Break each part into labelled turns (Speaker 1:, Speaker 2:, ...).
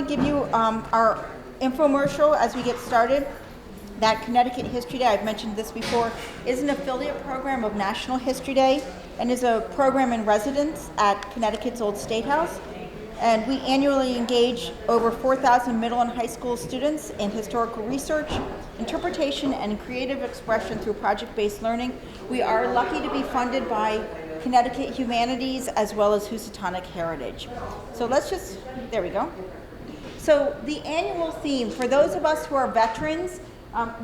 Speaker 1: to give you our infomercial as we get started. That Connecticut History Day, I've mentioned this before, is an affiliate program of National History Day and is a program in residence at Connecticut's Old State House. And we annually engage over 4,000 middle and high school students in historical research, interpretation, and creative expression through project-based learning. We are lucky to be funded by Connecticut Humanities as well as Housatonic Heritage. So there we go. So the annual theme, for those of us who are veterans,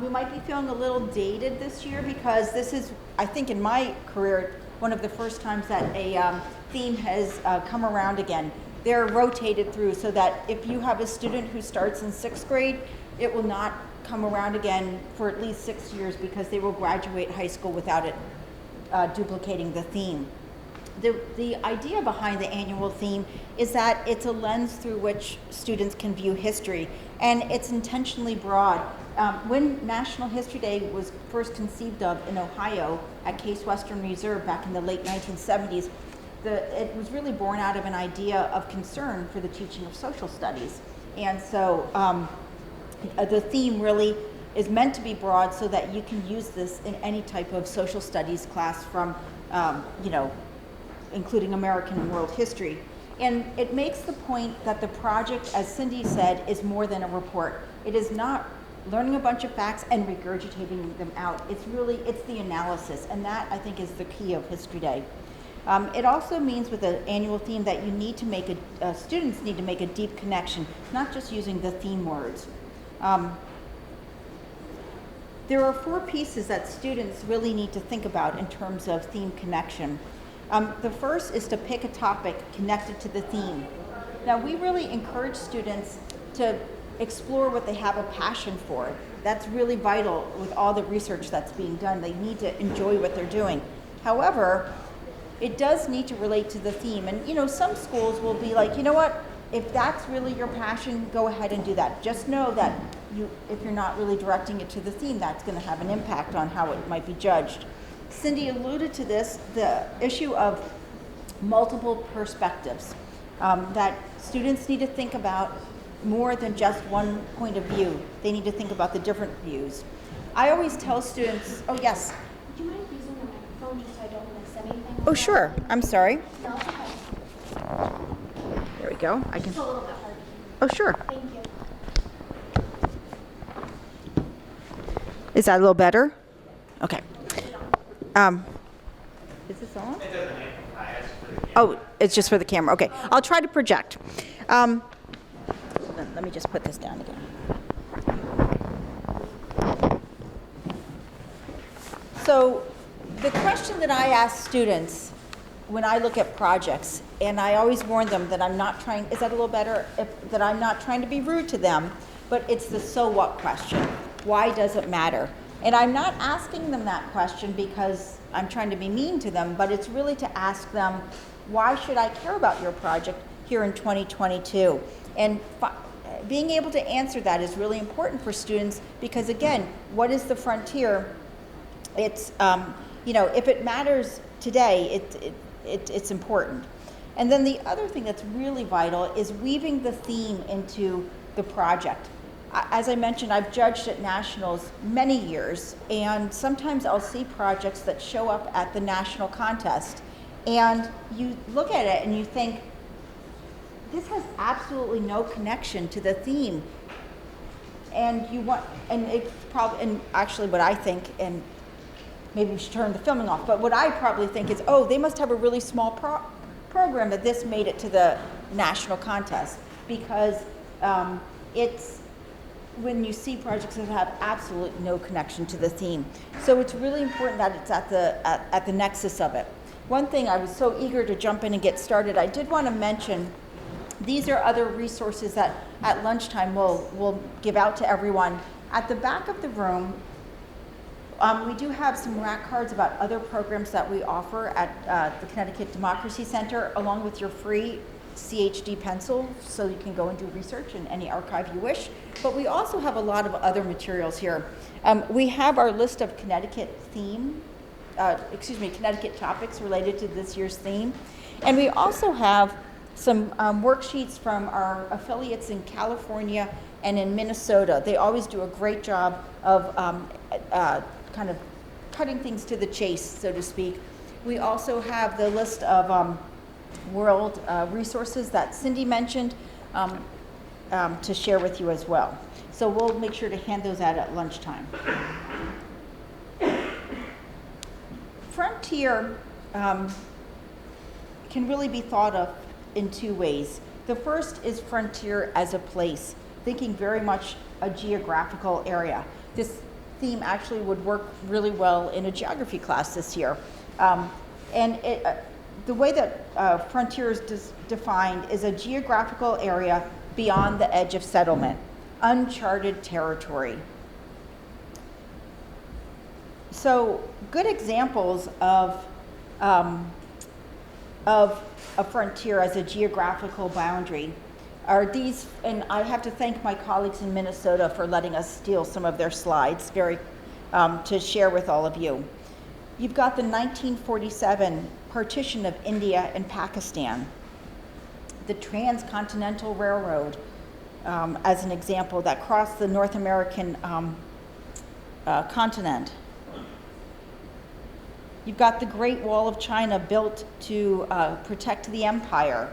Speaker 1: we might be feeling a little dated this year because this is, I think in my career, one of the first times that a theme has come around again. They're rotated through so that if you have a student who starts in 6th grade, it will not come around again for at least 6 years because they will graduate high school without it duplicating the theme. The idea behind the annual theme is that it's a lens through which students can view history, and it's intentionally broad. When National History Day was first conceived of in Ohio at Case Western Reserve back in the late 1970s, it was really born out of an idea of concern for the teaching of social studies. And so the theme really is meant to be broad so that you can use this in any type of social studies class from, including American and world history. And it makes the point that the project, as Cindy said, is more than a report. It is not learning a bunch of facts and regurgitating them out. It's the analysis, and that, I think, is the key of History Day. It also means with the annual theme that you need to make students need to make a deep connection, not just using the theme words. There are 4 pieces that students really need to think about in terms of theme connection. The first is to pick a topic connected to the theme. Now, we really encourage students to explore what they have a passion for. That's really vital with all the research that's being done. They need to enjoy what they're doing. However, it does need to relate to the theme. And some schools will be like, you know what, if that's really your passion, go ahead and do that. Just know that if you're not really directing it to the theme, that's going to have an impact on how it might be judged. Cindy alluded to this, the issue of multiple perspectives, that students need to think about more than just one point of view. They need to think about the different views. I always tell students, oh yes?
Speaker 2: Would you mind using the microphone just so I don't miss anything?
Speaker 1: Oh sure, I'm sorry.
Speaker 2: No, it's okay.
Speaker 1: There we go. I can.
Speaker 2: It's a little bit hard.
Speaker 1: Oh sure.
Speaker 2: Thank you.
Speaker 1: Is that a little better? Okay. Is this on?
Speaker 3: It doesn't amplify, it's for the camera.
Speaker 1: Oh, it's just for the camera. Okay, I'll try to project. Let me just put this down again. So the question that I ask students when I look at projects, and I always warn them that I'm not trying, is that a little better? That I'm not trying to be rude to them, but it's the so what question. Why does it matter? And I'm not asking them that question because I'm trying to be mean to them, but it's really to ask them, why should I care about your project here in 2022? And being able to answer that is really important for students because, again, what is the frontier? It's, if it matters today, it's important. And then the other thing that's really vital is weaving the theme into the project. As I mentioned, I've judged at nationals many years, and sometimes I'll see projects that show up at the national contest, and you look at it and you think, this has absolutely no connection to the theme. And it's probably, and actually what I think, and maybe we should turn the filming off, but what I probably think is, oh, they must have a really small program that this made it to the national contest, because it's when you see projects that have absolutely no connection to the theme. So it's really important that it's at the nexus of it. One thing, I was so eager to jump in and get started, I did want to mention these are other resources that at lunchtime we'll give out to everyone. At the back of the room, we do have some rack cards about other programs that we offer at the Connecticut Democracy Center, along with your free CHD pencil, so you can go and do research in any archive you wish. But we also have a lot of other materials here. We have our list of Connecticut topics related to this year's theme. And we also have some worksheets from our affiliates in California and in Minnesota. They always do a great job of kind of cutting things to the chase, so to speak. We also have the list of world resources that Cindy mentioned to share with you as well. So we'll make sure to hand those out at lunchtime. Frontier can really be thought of in two ways. The first is frontier as a place, thinking very much a geographical area. This theme actually would work really well in a geography class this year. The way that frontier is defined is a geographical area beyond the edge of settlement, uncharted territory. So good examples of a frontier as a geographical boundary are these, and I have to thank my colleagues in Minnesota for letting us steal some of their slides to share with all of you. You've got the 1947 partition of India and Pakistan, the Transcontinental Railroad as an example that crossed the North American continent. You've got the Great Wall of China built to protect the empire.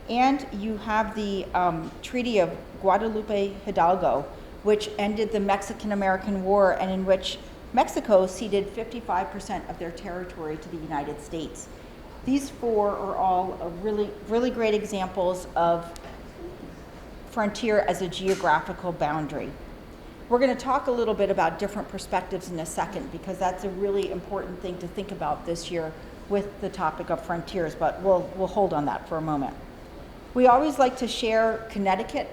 Speaker 1: And you have the Treaty of Guadalupe Hidalgo, which ended the Mexican-American War and in which Mexico ceded 55% of their territory to the United States. These four are all really, really great examples of frontier as a geographical boundary. We're going to talk a little bit about different perspectives in a second because that's a really important thing to think about this year with the topic of frontiers, but we'll hold on that for a moment. We always like to share Connecticut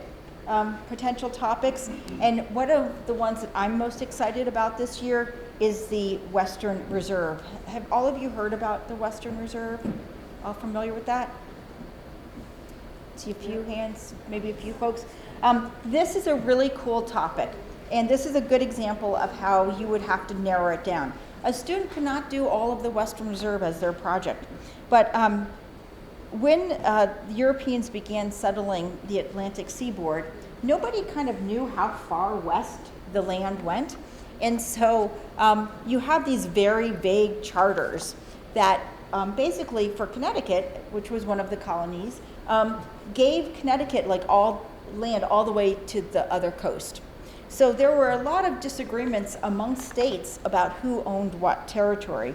Speaker 1: potential topics, and one of the ones that I'm most excited about this year is the Western Reserve. Have all of you heard about the Western Reserve? All familiar with that? See a few hands, maybe a few folks. This is a really cool topic, and this is a good example of how you would have to narrow it down. A student could not do all of the Western Reserve as their project, but when the Europeans began settling the Atlantic seaboard, nobody kind of knew how far west the land went. And so you have these very vague charters that basically for Connecticut, which was one of the colonies, gave Connecticut like all land all the way to the other coast. So there were a lot of disagreements among states about who owned what territory.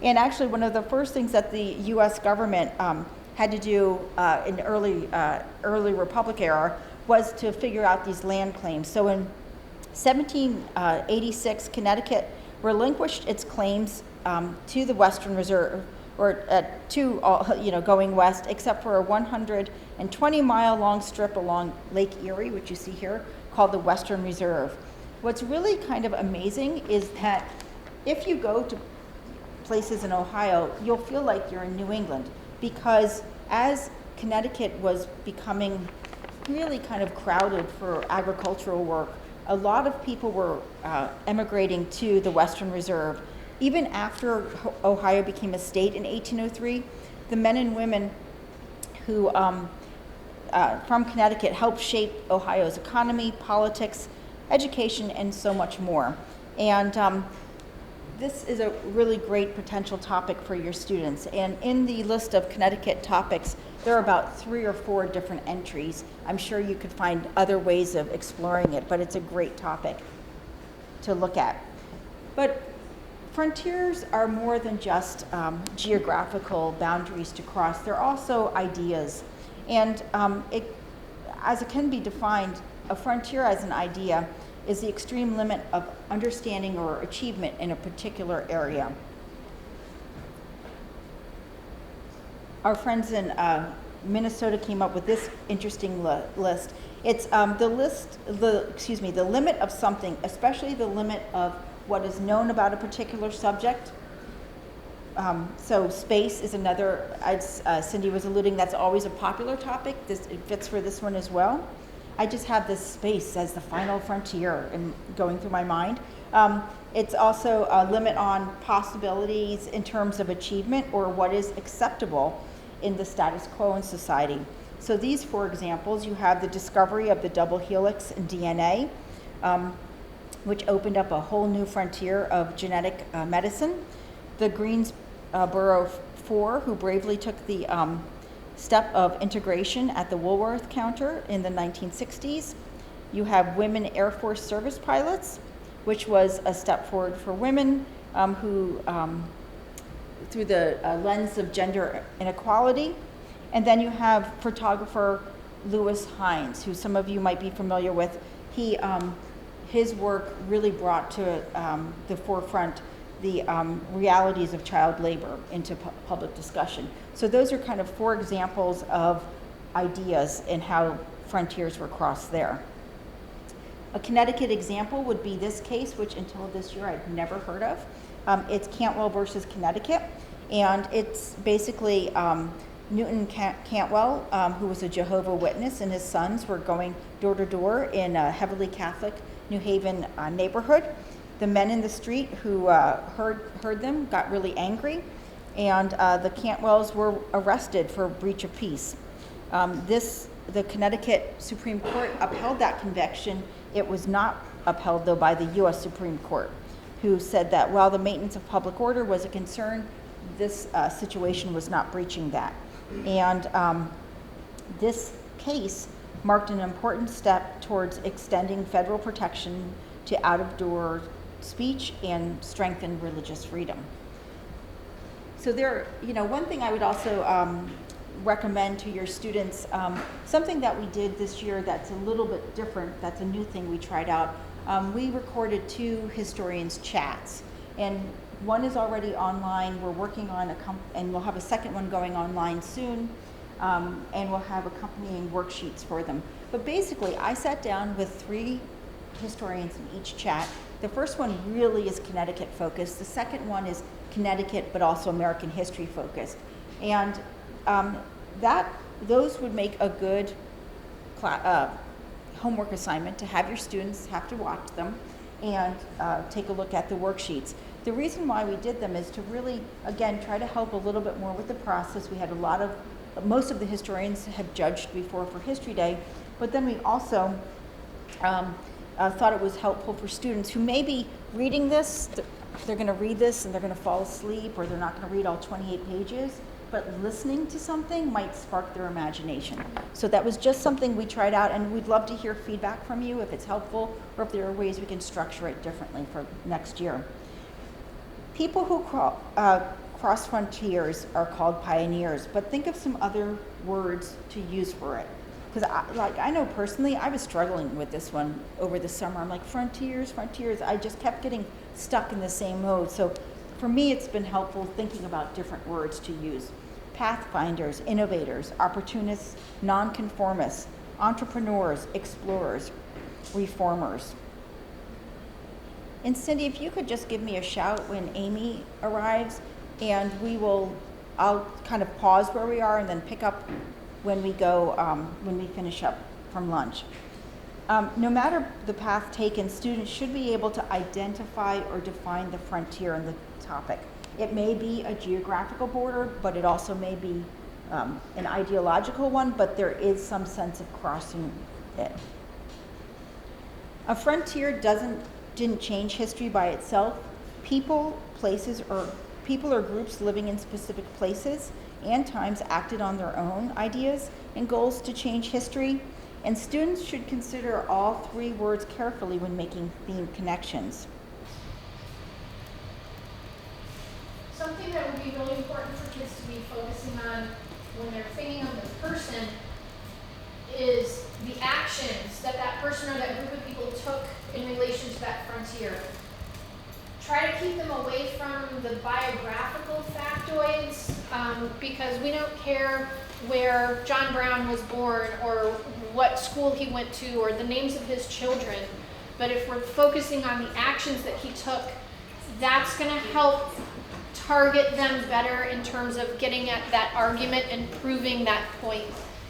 Speaker 1: And actually one of the first things that the US government had to do in early Republic era was to figure out these land claims. So in 1786, Connecticut relinquished its claims to the Western Reserve, or going west, except for a 120-mile long strip along Lake Erie, which you see here, called the Western Reserve. What's really kind of amazing is that if you go to places in Ohio, you'll feel like you're in New England, because as Connecticut was becoming really kind of crowded for agricultural work, a lot of people were emigrating to the Western Reserve. Even after Ohio became a state in 1803, the men and women who from Connecticut helped shape Ohio's economy, politics, education, and so much more. And this is a really great potential topic for your students. And in the list of Connecticut topics, there are about 3 or 4 different entries. I'm sure you could find other ways of exploring it, but it's a great topic to look at. But frontiers are more than just geographical boundaries to cross. They're also ideas. And as it can be defined, a frontier as an idea is the extreme limit of understanding or achievement in a particular area. Our friends in Minnesota came up with this interesting list. It's the limit of something, especially the limit of what is known about a particular subject. So space is another, as Cindy was alluding, that's always a popular topic. It fits for this one as well. I just have this space as the final frontier and going through my mind. It's also a limit on possibilities in terms of achievement or what is acceptable in the status quo in society. So these 4 examples, you have the discovery of the double helix in DNA, which opened up a whole new frontier of genetic medicine. The Greensboro 4, who bravely took the step of integration at the Woolworth counter in the 1960s. You have women Air Force service pilots, which was a step forward for women who, through the lens of gender inequality. And then you have photographer Lewis Hines, who some of you might be familiar with. His work really brought to the forefront the realities of child labor into public discussion. So those are kind of 4 examples of ideas and how frontiers were crossed there. A Connecticut example would be this case, which until this year I'd never heard of. It's Cantwell versus Connecticut, and it's basically Newton Cantwell, who was a Jehovah's Witness, and his sons were going door to door in a heavily Catholic New Haven neighborhood. The men in the street who heard them got really angry, and the Cantwells were arrested for breach of peace. The Connecticut Supreme Court upheld that conviction. It was not upheld, though, by the U.S. Supreme Court, who said that while the maintenance of public order was a concern, this situation was not breaching that. And this case marked an important step towards extending federal protection to out-of-door speech and strengthen religious freedom. So one thing I would also recommend to your students, something that we did this year that's a little bit different, that's a new thing we tried out. We recorded 2 historians' chats, and one is already online. We're working on and we'll have a second one going online soon, and we'll have accompanying worksheets for them. But basically, I sat down with 3 historians in each chat. The first one really is Connecticut focused. The second one is Connecticut, but also American history focused. And those would make a good homework assignment to have your students have to watch them and take a look at the worksheets. The reason why we did them is to really, again, try to help a little bit more with the process. We had most of the historians have judged before for History Day, but then we also thought it was helpful for students who may be reading this. They're going to read this and they're going to fall asleep, or they're not going to read all 28 pages, but listening to something might spark their imagination. So that was just something we tried out, and we'd love to hear feedback from you if it's helpful, or if there are ways we can structure it differently for next year. People who cross frontiers are called pioneers, but think of some other words to use for it. Because I know personally, I was struggling with this one over the summer. I'm like, frontiers. I just kept getting stuck in the same mode. So for me, it's been helpful thinking about different words to use. Pathfinders, innovators, opportunists, nonconformists, entrepreneurs, explorers, reformers. And Cindy, if you could just give me a shout when Amy arrives, and I'll kind of pause where we are and then pick up when we finish up from lunch. No matter the path taken, students should be able to identify or define the frontier in the topic. It may be a geographical border, but it also may be an ideological one, but there is some sense of crossing it. A frontier didn't change history by itself. People or groups living in specific places and times acted on their own ideas and goals to change history, and students should consider all 3 words carefully when making theme connections.
Speaker 4: Something that would be really important for kids to be focusing on when they're thinking of the person is the actions that person or that group of people took in relation to that frontier. Try to keep them away from the biographical factoids, because we don't care where John Brown was born or what school he went to or the names of his children. But if we're focusing on the actions that he took, that's going to help target them better in terms of getting at that argument and proving that point,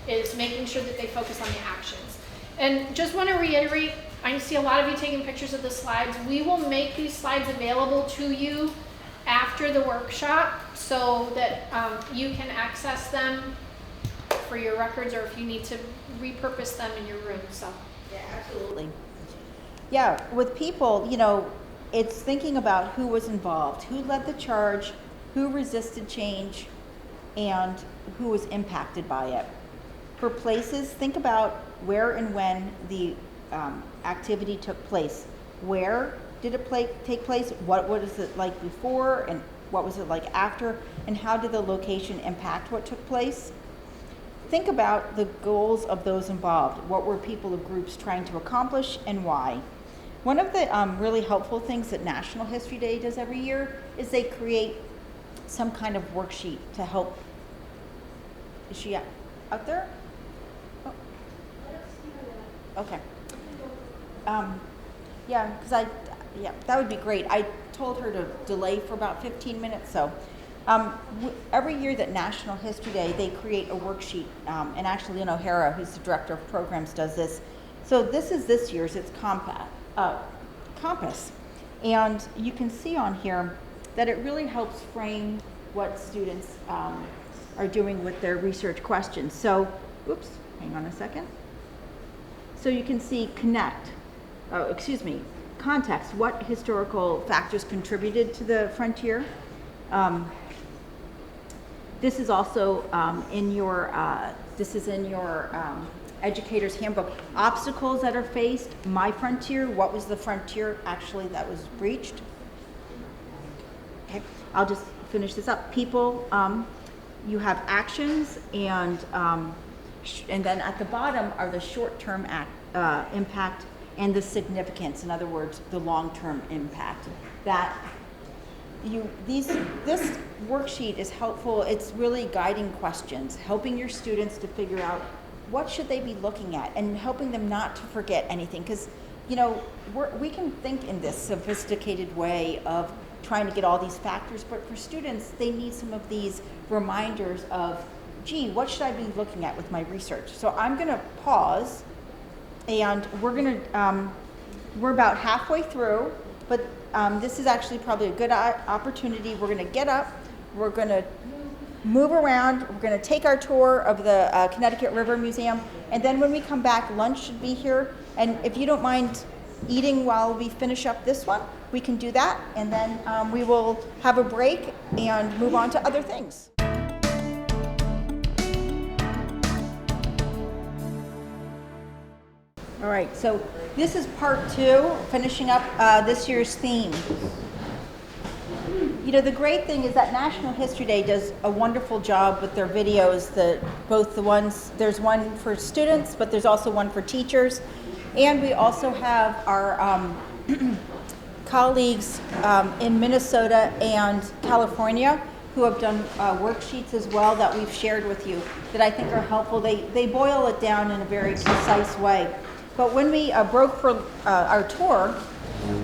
Speaker 4: is making sure that they focus on the actions. And just want to reiterate, I see a lot of you taking pictures of the slides. We will make these slides available to you after the workshop so that you can access them for your records or if you need to repurpose them in your room, so.
Speaker 1: Yeah, absolutely. Yeah, with people, it's thinking about who was involved, who led the charge, who resisted change, and who was impacted by it. For places, think about where and when the activity took place. Where did it take place? What was it like before, and what was it like after, and how did the location impact what took place? Think about the goals of those involved. What were people or groups trying to accomplish, and why? One of the really helpful things that National History Day does every year is they create some kind of worksheet to help. Is she out there? Oh. Okay. Yeah, because that would be great. I told her to delay for about 15 minutes, so. Every year that National History Day, they create a worksheet, and actually Lynn O'Hara, who's the director of programs, does this. So this is this year's, it's Compass. And you can see on here that it really helps frame what students are doing with their research questions. So, oops, hang on a second. So you can see context, what historical factors contributed to the frontier. This is also in your educator's handbook. Obstacles that are faced, my frontier, what was the frontier actually that was breached? Okay, I'll just finish this up. People, you have actions, and then at the bottom are the short-term impact and the significance. In other words, the long-term impact. This worksheet is helpful. It's really guiding questions, helping your students to figure out what should they be looking at, and helping them not to forget anything. Because, we can think in this sophisticated way of trying to get all these factors, but for students, they need some of these reminders of, gee, what should I be looking at with my research? So I'm going to pause, and we're about halfway through, but this is actually probably a good opportunity. We're going to get up, we're going to move around, we're going to take our tour of the Connecticut River Museum, and then when we come back, lunch should be here. And if you don't mind eating while we finish up this one, we can do that, and then we will have a break and move on to other things. All right, so this is part 2, finishing up this year's theme. The great thing is that National History Day does a wonderful job with their videos. There's one for students, but there's also one for teachers. And we also have our colleagues in Minnesota and California who have done worksheets as well that we've shared with you that I think are helpful. They boil it down in a very concise way. But when we broke for our tour,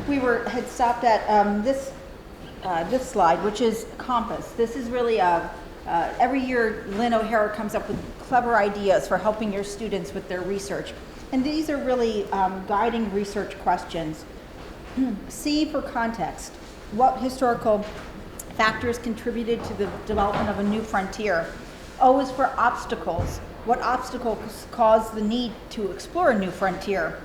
Speaker 1: we had stopped at this slide, which is Compass. This is really every year Lynn O'Hara comes up with clever ideas for helping your students with their research. And these are really guiding research questions. C for context. What historical factors contributed to the development of a new frontier? O is for obstacles. What obstacles caused the need to explore a new frontier?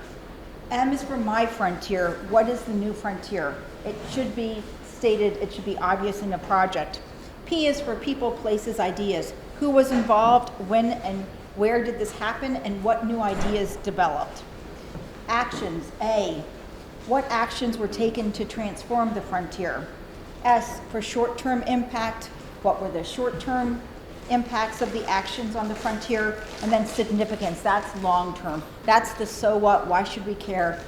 Speaker 1: M is for my frontier. What is the new frontier? It should be stated, it should be obvious in a project. P is for people, places, ideas. Who was involved, when and where did this happen, and what new ideas developed? Actions, A. What actions were taken to transform the frontier? S for short-term impact. What were the short-term impacts of the actions on the frontier? And then significance, that's long-term. That's the so what, why should we care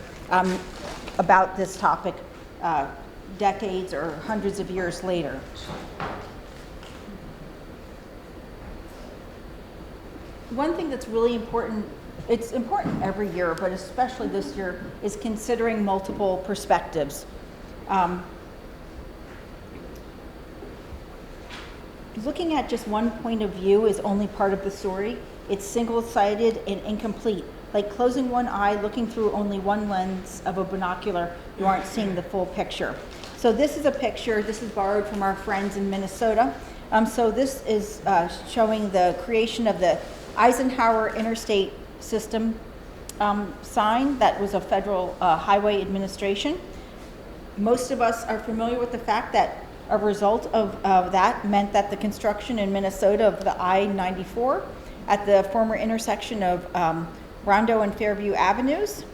Speaker 1: about this topic decades or hundreds of years later. One thing that's really important, it's important every year, but especially this year, is considering multiple perspectives. Looking at just one point of view is only part of the story. It's single-sided and incomplete. Like closing one eye, looking through only one lens of a binocular, you aren't seeing the full picture. So this is a picture, this is borrowed from our friends in Minnesota. So this is showing the creation of the Eisenhower Interstate System sign that was a federal highway administration. Most of us are familiar with the fact that a result of that meant that the construction in Minnesota of the I-94 at the former intersection of Rondo and Fairview Avenues.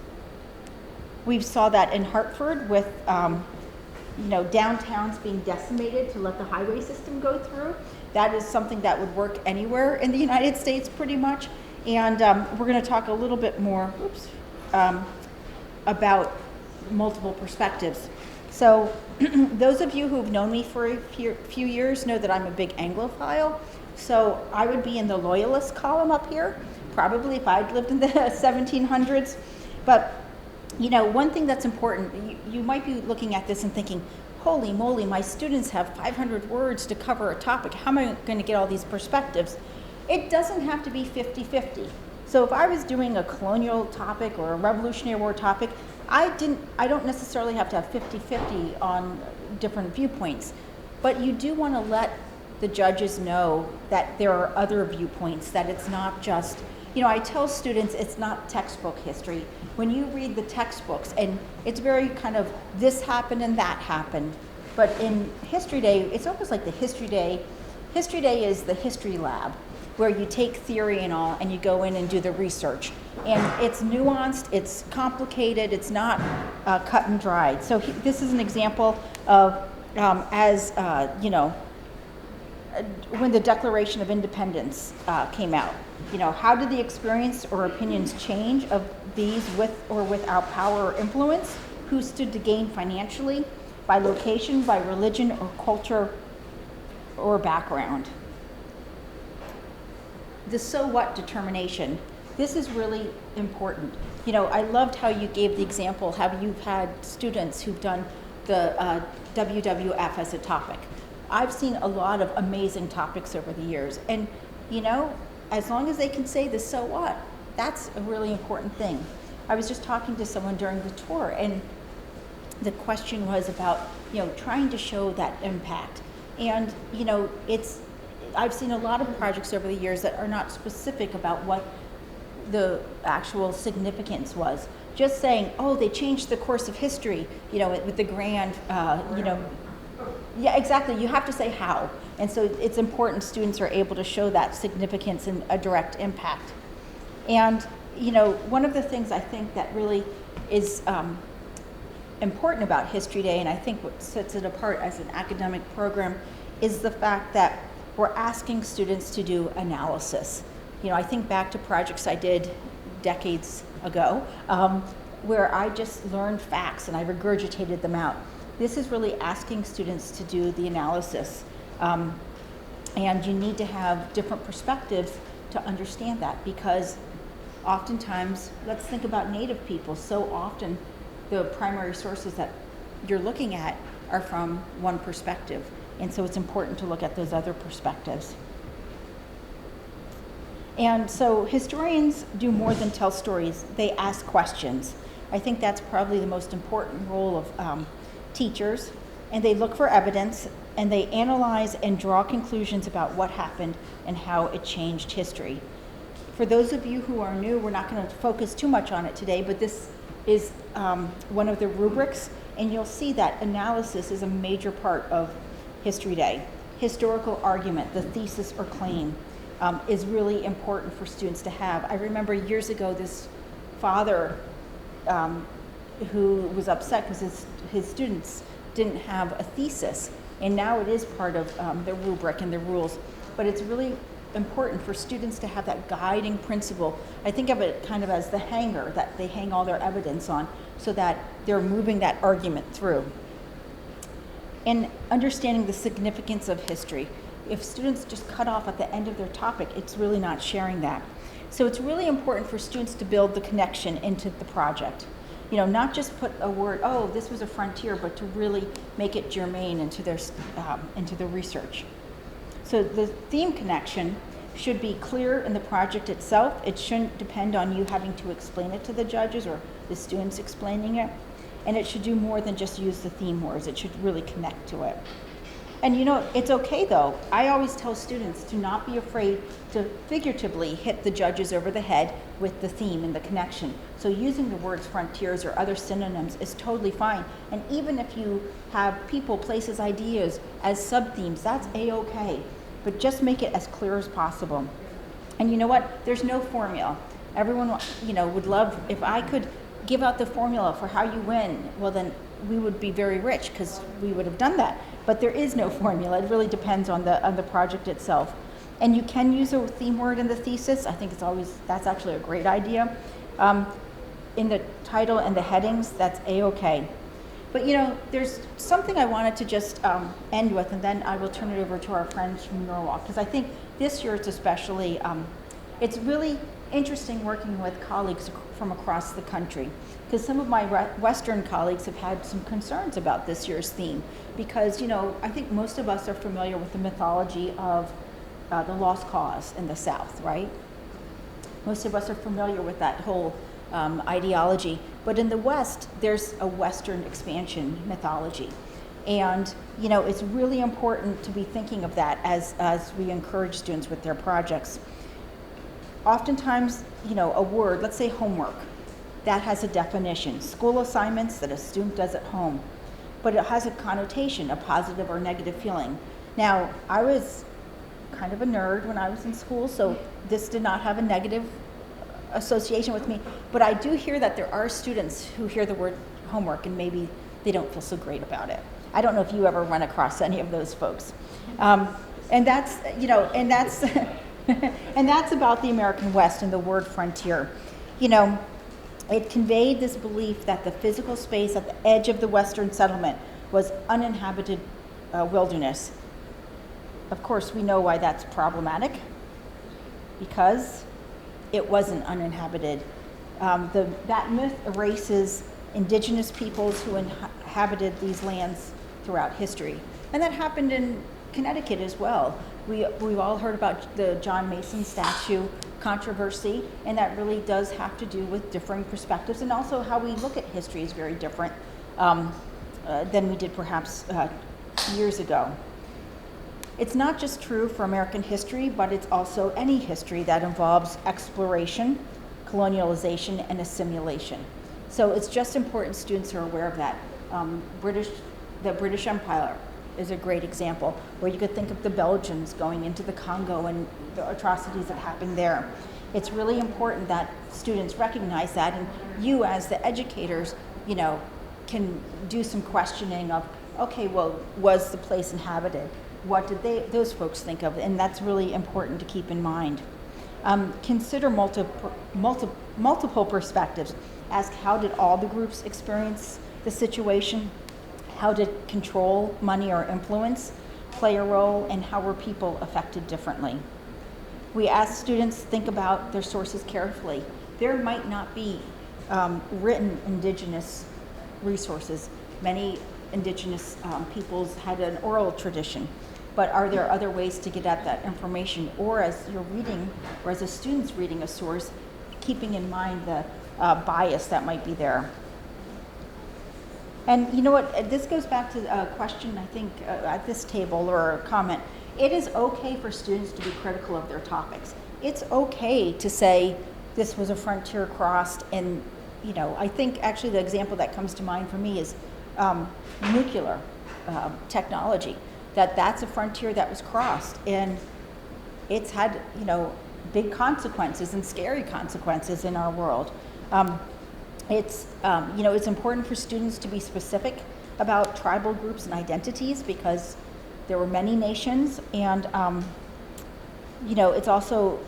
Speaker 1: We saw that in Hartford with downtowns being decimated to let the highway system go through. That is something that would work anywhere in the United States pretty much. And we're going to talk a little bit more about multiple perspectives. So those of you who have known me for a few years know that I'm a big Anglophile. So I would be in the loyalist column up here, probably if I'd lived in the 1700s. But, one thing that's important, you might be looking at this and thinking, holy moly, my students have 500 words to cover a topic. How am I going to get all these perspectives? It doesn't have to be 50-50. So if I was doing a colonial topic or a Revolutionary War topic, I don't necessarily have to have 50-50 on different viewpoints, but you do want to let the judges know that there are other viewpoints, that it's not just, I tell students it's not textbook history. When you read the textbooks, and it's very kind of this happened and that happened, but in History Day, it's almost like the History Day. History Day is the history lab, where you take theory and all, and you go in and do the research. And it's nuanced, it's complicated, it's not cut and dried. So this is an example of, when the Declaration of Independence came out. How did the experience or opinions change of these with or without power or influence? Who stood to gain financially, by location, by religion or culture or background? The so what determination. This is really important. I loved how you gave the example, how you've had students who've done the WWF as a topic. I've seen a lot of amazing topics over the years. And, as long as they can say the so what, that's a really important thing. I was just talking to someone during the tour, and the question was about, trying to show that impact. And, I've seen a lot of projects over the years that are not specific about what the actual significance was. Just saying, oh, they changed the course of history, with the grand, Yeah, exactly. You have to say how. And so it's important students are able to show that significance and a direct impact. And, one of the things I think that really is important about History Day, and I think what sets it apart as an academic program, is the fact that we're asking students to do analysis. I think back to projects I did decades ago, where I just learned facts and I regurgitated them out. This is really asking students to do the analysis. And you need to have different perspectives to understand that, because oftentimes, let's think about Native people. So often the primary sources that you're looking at are from one perspective. And so it's important to look at those other perspectives. And so historians do more than tell stories. They ask questions. I think that's probably the most important role of teachers. And they look for evidence, and they analyze and draw conclusions about what happened and how it changed history. For those of you who are new, we're not going to focus too much on it today, but this is one of the rubrics, and you'll see that analysis is a major part of History Day. Historical argument, the thesis or claim, is really important for students to have. I remember years ago this father who was upset because his students didn't have a thesis, and now it is part of the rubric and the rules. But it's really important for students to have that guiding principle. I think of it kind of as the hanger that they hang all their evidence on, so that they're moving that argument through. And understanding the significance of history. If students just cut off at the end of their topic, it's really not sharing that. So it's really important for students to build the connection into the project. Not just put a word, oh, this was a frontier, but to really make it germane into the research. So the theme connection should be clear in the project itself. It shouldn't depend on you having to explain it to the judges or the students explaining it. And it should do more than just use the theme words. It should really connect to it. And you know, it's okay though. I always tell students to not be afraid to figuratively hit the judges over the head with the theme and the connection. So using the words frontiers or other synonyms is totally fine. And even if you have people, places, ideas as sub-themes, that's A-okay. But just make it as clear as possible. And you know what? There's no formula. Everyone, you know, would love, if I could give out the formula for how you win, well then we would be very rich because we would have done that. But there is no formula. It really depends on the project itself. And you can use a theme word in the thesis. I think that's actually a great idea. In the title and the headings, that's A-okay. But you know, there's something I wanted to just end with, and then I will turn it over to our friends from Norwalk, because I think this year it's especially, it's really interesting working with colleagues from across the country, because some of my Western colleagues have had some concerns about this year's theme, because you know, I think most of us are familiar with the mythology of the lost cause in the South, right? Most of us are familiar with that whole ideology. But in the West, there's a Western expansion mythology. And you know, it's really important to be thinking of that as we encourage students with their projects. Oftentimes, you know, a word, let's say homework, that has a definition. School assignments that a student does at home. But it has a connotation, a positive or negative feeling. Now, I was kind of a nerd when I was in school, so this did not have a negative association with me, but I do hear that there are students who hear the word homework and maybe they don't feel so great about it. I don't know if you ever run across any of those folks. And that's, you know, and that's, and that's about the American West and the word frontier. You know, it conveyed this belief that the physical space at the edge of the Western settlement was uninhabited wilderness. Of course, we know why that's problematic, because it wasn't uninhabited. That myth erases indigenous peoples who inhabited these lands throughout history. And that happened in Connecticut as well. We've all heard about the John Mason statue controversy, and that really does have to do with differing perspectives, and also how we look at history is very different than we did perhaps years ago. It's not just true for American history, but it's also any history that involves exploration, colonialization, and assimilation. So it's just important students are aware of that. The British Empire is a great example, where you could think of the Belgians going into the Congo and the atrocities that happened there. It's really important that students recognize that, and you as the educators, you know, can do some questioning of, okay, well, was the place inhabited? What did those folks think of? And that's really important to keep in mind. Consider multiple perspectives. Ask, how did all the groups experience the situation? How did control, money, or influence play a role? And how were people affected differently? We ask students to think about their sources carefully. There might not be written indigenous resources. Many indigenous peoples had an oral tradition. But are there other ways to get at that information? Or as you're reading, or as a student's reading a source, keeping in mind the bias that might be there. And you know what, this goes back to a question, I think, at this table, or a comment. It is okay for students to be critical of their topics. It's okay to say, this was a frontier crossed, and you know, I think actually the example that comes to mind for me is nuclear technology. That's a frontier that was crossed, and it's had, you know, big consequences and scary consequences in our world. You know, it's important for students to be specific about tribal groups and identities, because there were many nations, and you know, it's also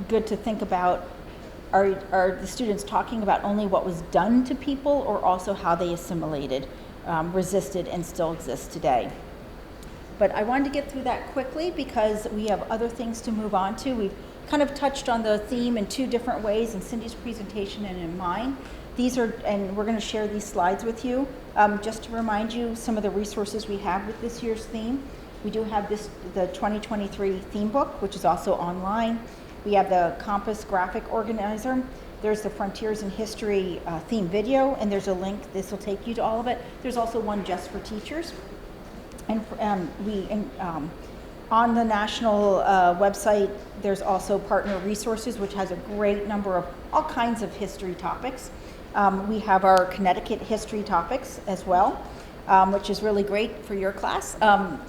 Speaker 1: good to think about, are the students talking about only what was done to people, or also how they assimilated, resisted, and still exist today? But I wanted to get through that quickly because we have other things to move on to. We've kind of touched on the theme in two different ways, in Cindy's presentation and in mine. These are, and we're going to share these slides with you, just to remind you some of the resources we have with this year's theme. We do have the 2023 theme book, which is also online. We have the Compass graphic organizer. There's the Frontiers in History theme video, and there's a link. This will take you to all of it. There's also one just for teachers. On the national website, there's also partner resources, which has a great number of all kinds of history topics. We have our Connecticut history topics as well, which is really great for your class,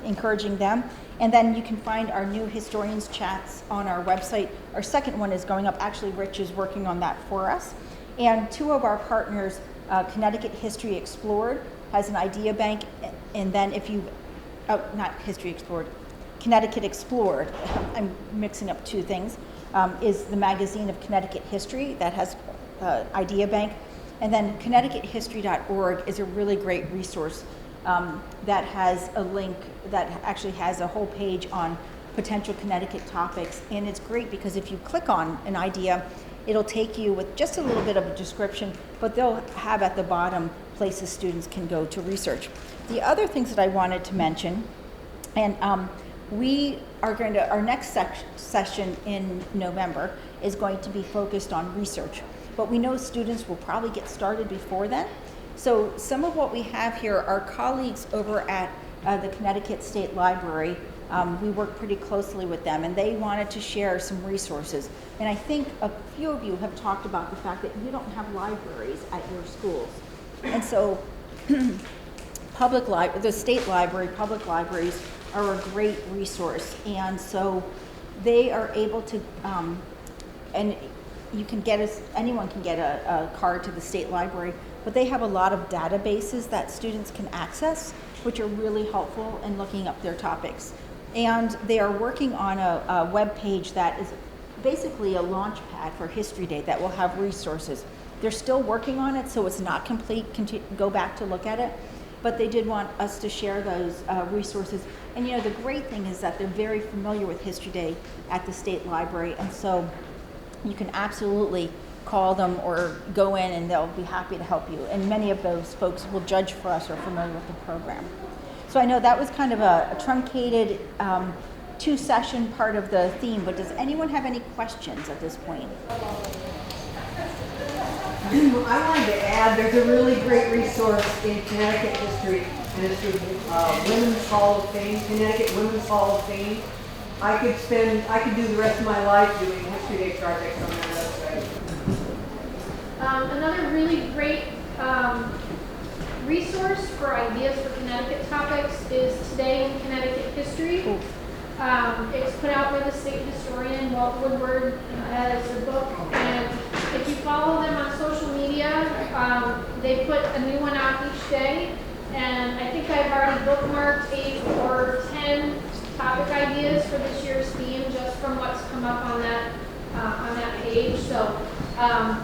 Speaker 1: encouraging them. And then you can find our new historians chats on our website. Our second one is going up. Actually, Rich is working on that for us. And two of our partners, Connecticut History Explored has an idea bank, and then if you, not History Explored, Connecticut Explored, I'm mixing up two things, is the magazine of Connecticut history that has idea bank. And then ConnecticutHistory.org is a really great resource that has a link that actually has a whole page on potential Connecticut topics. And it's great because if you click on an idea, it'll take you with just a little bit of a description, but they'll have at the bottom places students can go to research. The other things that I wanted to mention, and we are going to, our next session in November is going to be focused on research, but we know students will probably get started before then. So some of what we have here are colleagues over at the Connecticut State Library. We work pretty closely with them, and they wanted to share some resources. And I think a few of you have talked about the fact that you don't have libraries at your schools. And so the state library, public libraries are a great resource. And so they are able to, and you can anyone can get a card to the state library, but they have a lot of databases that students can access, which are really helpful in looking up their topics. And they are working on a web page that is basically a launch pad for History Day that will have resources. They're still working on it, so it's not complete. Go back to look at it. But they did want us to share those resources. And you know, the great thing is that they're very familiar with History Day at the State Library, and so you can absolutely call them or go in and they'll be happy to help you. And many of those folks will judge for us or are familiar with the program. So I know that was kind of a truncated two-session part of the theme, but does anyone have any questions at this point?
Speaker 5: I wanted to add, there's a really great resource in Connecticut history, and it's the Women's Hall of Fame, Connecticut Women's Hall of Fame. I could do the rest of my life doing History Day projects on that website.
Speaker 4: Another really great resource for ideas for Connecticut topics is Today in Connecticut History. It's put out by the state historian, Walt Woodward, as a book, and if you follow them on social media, they put a new one out each day, and I think I've already bookmarked 8 or 10 topic ideas for this year's theme just from what's come up on that page. So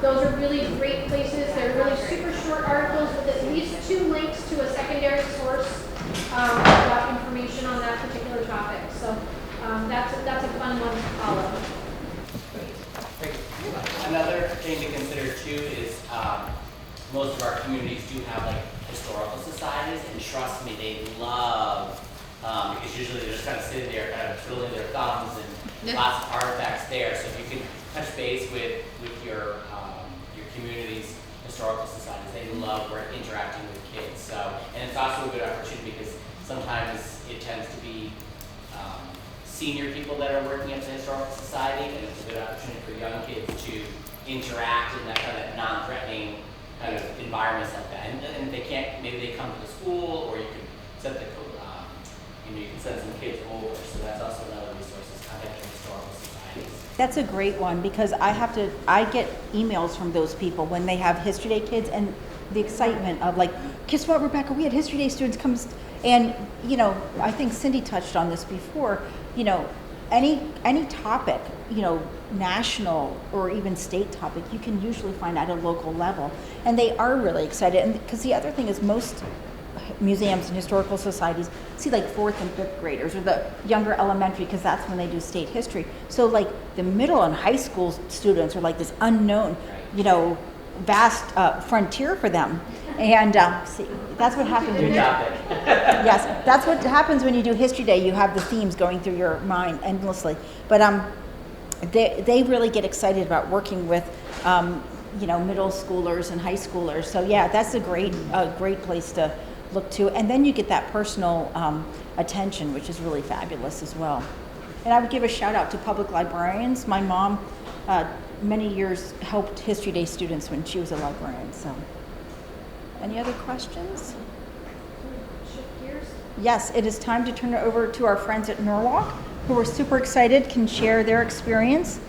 Speaker 4: those are really great places. They're really super short articles with at least 2 links to a secondary source about information on that particular topic. So that's a fun one to follow.
Speaker 3: Another thing to consider too is most of our communities do have like historical societies, and trust me, they love because usually they're just kind of sitting there, kind of twiddling their thumbs, and lots of artifacts there. So if you can touch base with your community's historical societies, they love interacting with kids. So, and it's also a good opportunity because sometimes it tends to be senior people that are working at the historical society, and it's a good opportunity for young kids to interact in that kind of non-threatening kind of environments like that. And they can't, maybe they come to the school, or you can send you can send some kids over. So that's also another resource, is contacting historical societies.
Speaker 1: That's a great one, because I get emails from those people when they have History Day kids, and the excitement of like, guess what, Rebecca, we had History Day students come, and you know, I think Cindy touched on this before, you know, any topic, you know, national or even state topic, you can usually find at a local level, and they are really excited. And because the other thing is, most museums and historical societies see like 4th and 5th graders, or the younger elementary, because that's when they do state history. So like the middle and high school students are like this unknown, you know, vast frontier for them. And see, that's what happens when you, yes, that's what happens when you do History Day. You have the themes going through your mind endlessly. But they really get excited about working with you know, middle schoolers and high schoolers. So yeah, that's a great place to look to, and then you get that personal attention, which is really fabulous as well. And I would give a shout out to public librarians. My mom, many years helped History Day students when she was a librarian. So, any other questions?
Speaker 2: Shift gears.
Speaker 1: Yes, it is time to turn it over to our friends at Norwalk, who are super excited, can share their experience